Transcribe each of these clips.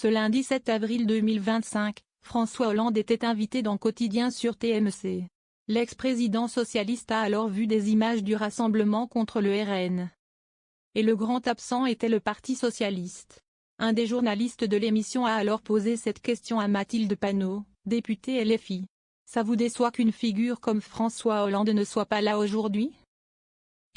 Ce lundi 7 avril 2025, François Hollande était invité dans Quotidien sur TMC. L'ex-président socialiste a alors vu des images du rassemblement contre le RN. Et le grand absent était le Parti socialiste. Un des journalistes de l'émission a alors posé cette question à Mathilde Panot, députée LFI. Ça vous déçoit qu'une figure comme François Hollande ne soit pas là aujourd'hui?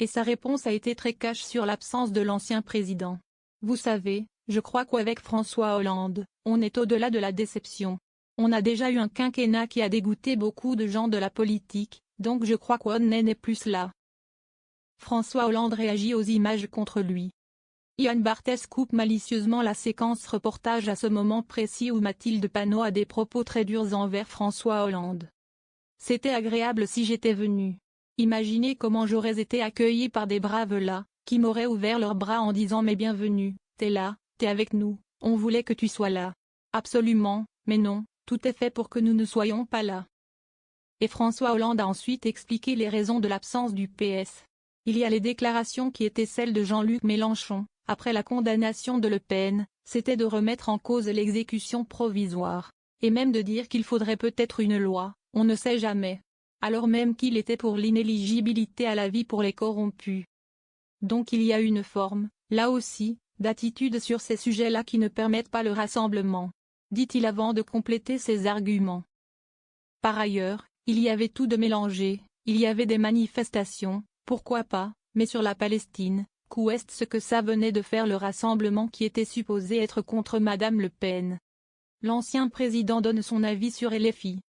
Et sa réponse a été très cash sur l'absence de l'ancien président. Vous savez, je crois qu'avec François Hollande, on est au-delà de la déception. On a déjà eu un quinquennat qui a dégoûté beaucoup de gens de la politique, donc je crois qu'on n'est plus là. François Hollande réagit aux images contre lui. Ian Barthès coupe malicieusement la séquence reportage à ce moment précis où Mathilde Panot a des propos très durs envers François Hollande. C'était agréable si j'étais venu. Imaginez comment j'aurais été accueilli par des braves là, qui m'auraient ouvert leurs bras en disant mais bienvenue, t'es là, t'es avec nous, on voulait que tu sois là. Absolument, mais non, tout est fait pour que nous ne soyons pas là. Et François Hollande a ensuite expliqué les raisons de l'absence du PS. Il y a les déclarations qui étaient celles de Jean-Luc Mélenchon, après la condamnation de Le Pen, c'était de remettre en cause l'exécution provisoire, et même de dire qu'il faudrait peut-être une loi, on ne sait jamais. Alors même qu'il était pour l'inéligibilité à la vie pour les corrompus. Donc il y a une forme, là aussi, d'attitude sur ces sujets-là qui ne permettent pas le rassemblement, dit-il avant de compléter ses arguments. Par ailleurs, il y avait tout de mélangé, il y avait des manifestations, pourquoi pas, mais sur la Palestine, qu'ouest ce que ça venait de faire le rassemblement qui était supposé être contre Madame Le Pen. L'ancien président donne son avis sur LFI.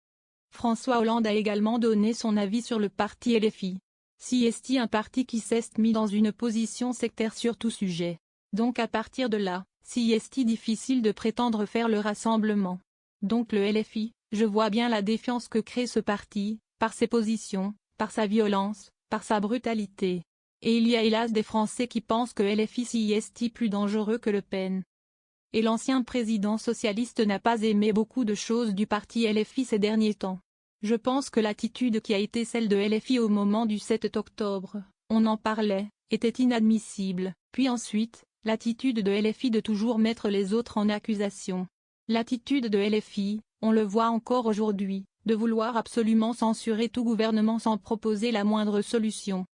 François Hollande a également donné son avis sur le parti LFI. Si est un parti qui s'est mis dans une position sectaire sur tout sujet. Donc à partir de là, si est difficile de prétendre faire le rassemblement. Donc le LFI, je vois bien la défiance que crée ce parti, par ses positions, par sa violence, par sa brutalité. Et il y a hélas des Français qui pensent que LFI si est plus dangereux que Le Pen. Et l'ancien président socialiste n'a pas aimé beaucoup de choses du parti LFI ces derniers temps. Je pense que l'attitude qui a été celle de LFI au moment du 7 octobre, on en parlait, était inadmissible, puis ensuite, l'attitude de LFI de toujours mettre les autres en accusation. L'attitude de LFI, on le voit encore aujourd'hui, de vouloir absolument censurer tout gouvernement sans proposer la moindre solution.